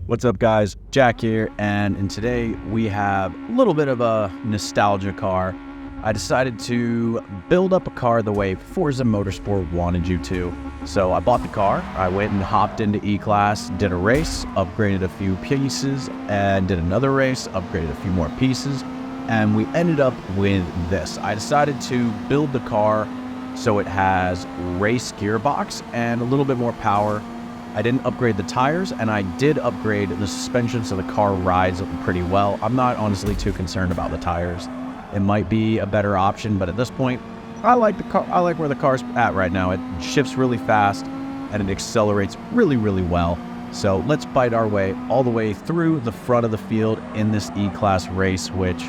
What's up, guys? Jack here, and today we have a little bit of a nostalgia car. I decided to build up a car the way Forza Motorsport wanted you to. So I bought the car, I went and hopped into E-Class, did a race, upgraded a few pieces, and did another race, upgraded a few more pieces, and we ended up with this. I decided to build the car so it has race gearbox and a little bit more power. I didn't upgrade the tires, and I did upgrade the suspension so the car rides pretty well. I'm not honestly too concerned about the tires. It might be a better option, but at this point, I like the car. I like where the car's at right now. It shifts really fast, and it accelerates really, really well. So let's bite our way all the way through the front of the field in this E-Class race, which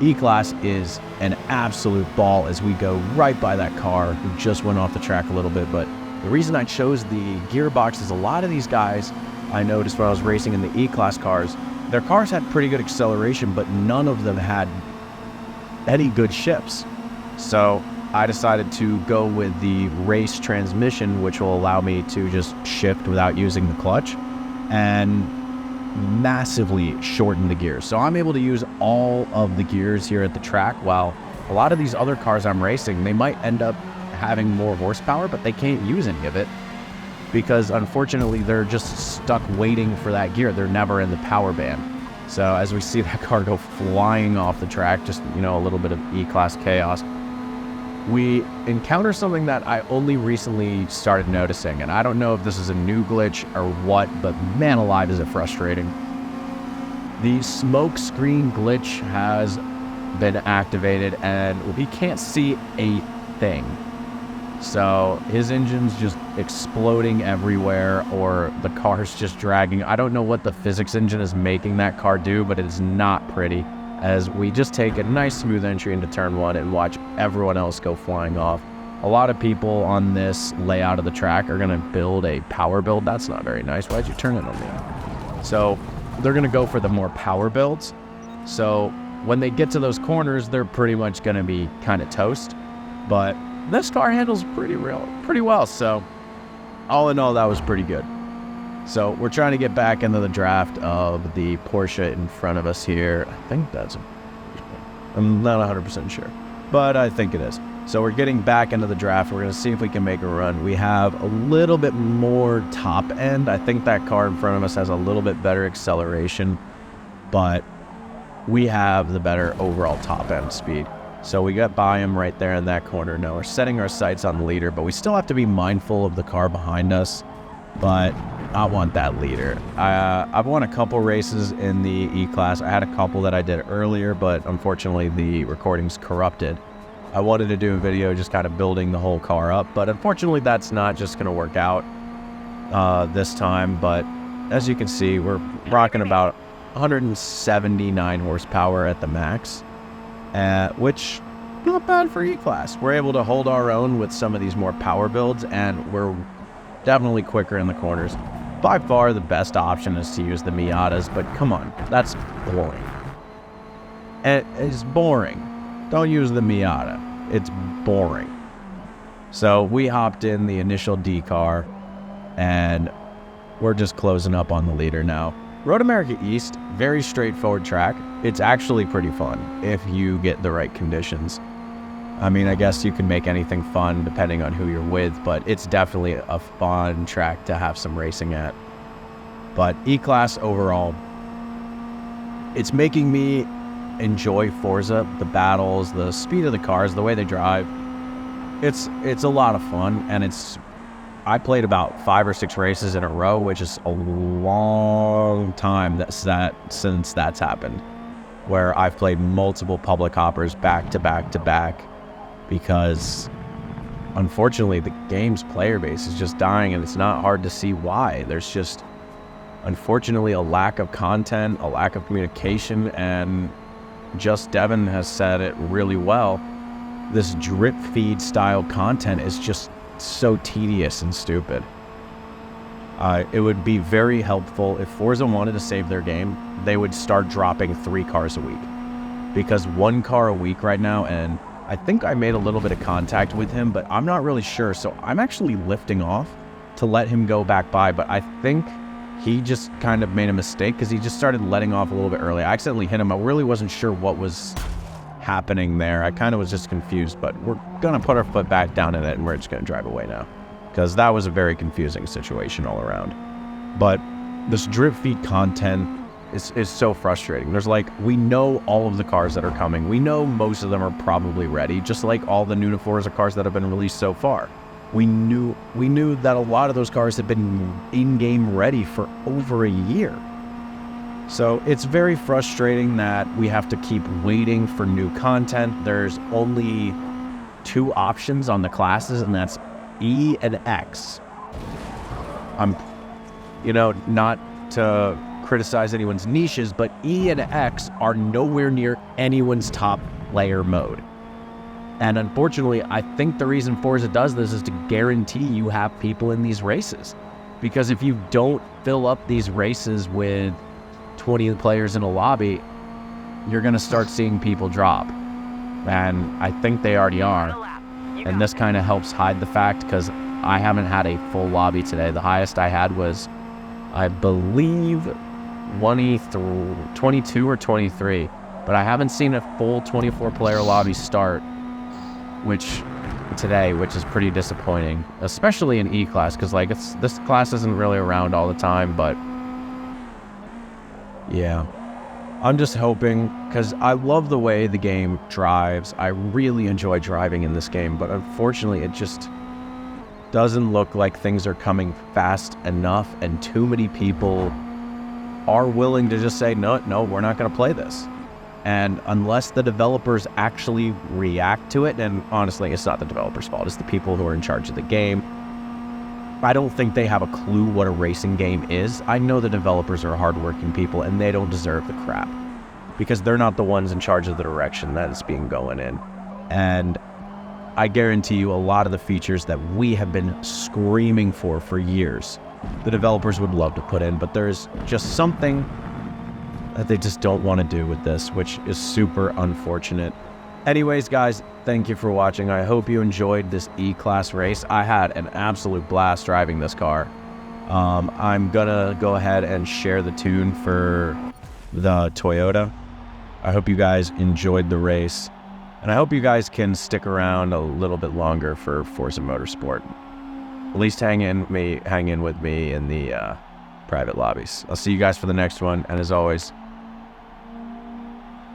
E-Class is an absolute ball as we go right by that car who just went off the track a little bit, but the reason I chose the gearbox is a lot of these guys I noticed when I was racing in the E-Class cars, their cars had pretty good acceleration, but none of them had any good shifts. So I decided to go with the race transmission, which will allow me to just shift without using the clutch and massively shorten the gears. So I'm able to use all of the gears here at the track, while a lot of these other cars I'm racing, they might end up having more horsepower, but they can't use any of it because unfortunately they're just stuck waiting for that gear. They're never in the power band. So as we see that car go flying off the track, just, you know, a little bit of E-Class chaos, we encounter something that I only recently started noticing, and I don't know if this is a new glitch or what, but man alive is it frustrating. The smoke screen glitch has been activated and we can't see a thing. So his engine's just exploding everywhere, or the car's just dragging. I don't know what the physics engine is making that car do, but it is not pretty, as we just take a nice smooth entry into turn one and watch everyone else go flying off. A lot of people on this layout of the track are gonna build a power build. That's not very nice. Why'd you turn it on me? So they're gonna go for the more power builds. So when they get to those corners, they're pretty much gonna be kind of toast, but this car handles pretty well, so all in all, that was pretty good. So we're trying to get back into the draft of the Porsche in front of us here. I think that's, I'm not 100% sure, but I think it is. So we're getting back into the draft. We're gonna see if we can make a run. We have a little bit more top end. I think that car in front of us has a little bit better acceleration, but we have the better overall top end speed. So we got by him right there in that corner. Now we're setting our sights on the leader, but we still have to be mindful of the car behind us, but I want that leader. I've won a couple races in the E-Class. I had a couple that I did earlier, but unfortunately the recording's corrupted. I wanted to do a video just kind of building the whole car up, but unfortunately that's not just gonna work out this time. But as you can see, we're rocking about 179 horsepower at the max. Which, not bad for E-Class. We're able to hold our own with some of these more power builds, and we're definitely quicker in the corners. By far, the best option is to use the Miatas, but come on, that's boring. It's boring. Don't use the Miata. It's boring. So we hopped in the initial D car, and we're just closing up on the leader now. Road America East, very straightforward track. It's actually pretty fun if you get the right conditions. I mean, I guess you can make anything fun depending on who you're with, but it's definitely a fun track to have some racing at. But E-Class overall, it's making me enjoy Forza, the battles, the speed of the cars, the way they drive. It's a lot of fun, and I played about 5 or 6 races in a row, which is a long time since that's happened, where I've played multiple public hoppers back to back to back, because unfortunately the game's player base is just dying, and it's not hard to see why. There's just, unfortunately, a lack of content, a lack of communication, and Just Devin has said it really well. This drip feed style content is just so tedious and stupid. It would be very helpful if Forza wanted to save their game. They would start dropping 3 cars a week, because 1 car a week right now, and I think I made a little bit of contact with him, but I'm not really sure. So I'm actually lifting off to let him go back by, but I think he just kind of made a mistake because he just started letting off a little bit early. I accidentally hit him. I really wasn't sure what was happening there. I kind of was just confused, but we're going to put our foot back down in it and we're just going to drive away now, because that was a very confusing situation all around. But this drip feed content is so frustrating. There's like, we know all of the cars that are coming. We know most of them are probably ready, just like all the new Forza cars that have been released so far. We knew that a lot of those cars have been in-game ready for over a year. So it's very frustrating that we have to keep waiting for new content. There's only 2 options on the classes, and that's E and X. I'm, not to criticize anyone's niches, but E and X are nowhere near anyone's top player mode. And unfortunately, I think the reason Forza does this is to guarantee you have people in these races. Because if you don't fill up these races with 20 players in a lobby, you're going to start seeing people drop. And I think they already are. And this kind of helps hide the fact, because I haven't had a full lobby today. The highest I had was, I believe, 22 or 23. But I haven't seen a full 24-player lobby start, which is pretty disappointing, especially in E-Class, because this class isn't really around all the time. But yeah, I'm just hoping, because I love the way the game drives. I really enjoy driving in this game, but unfortunately it just doesn't look like things are coming fast enough, and too many people are willing to just say, no, we're not going to play this. And unless the developers actually react to it, and honestly, it's not the developers' fault, it's the people who are in charge of the game. I don't think they have a clue what a racing game is. I know the developers are hardworking people, and they don't deserve the crap, because they're not the ones in charge of the direction that is being going in. And I guarantee you, a lot of the features that we have been screaming for years, the developers would love to put in, but there's just something that they just don't want to do with this, which is super unfortunate. Anyways, guys, thank you for watching. I hope you enjoyed this E-Class race. I had an absolute blast driving this car. I'm gonna go ahead and share the tune for the Toyota. I hope you guys enjoyed the race, and I hope you guys can stick around a little bit longer for Forza Motorsport. At least hang in with me in the private lobbies. I'll see you guys for the next one, and as always,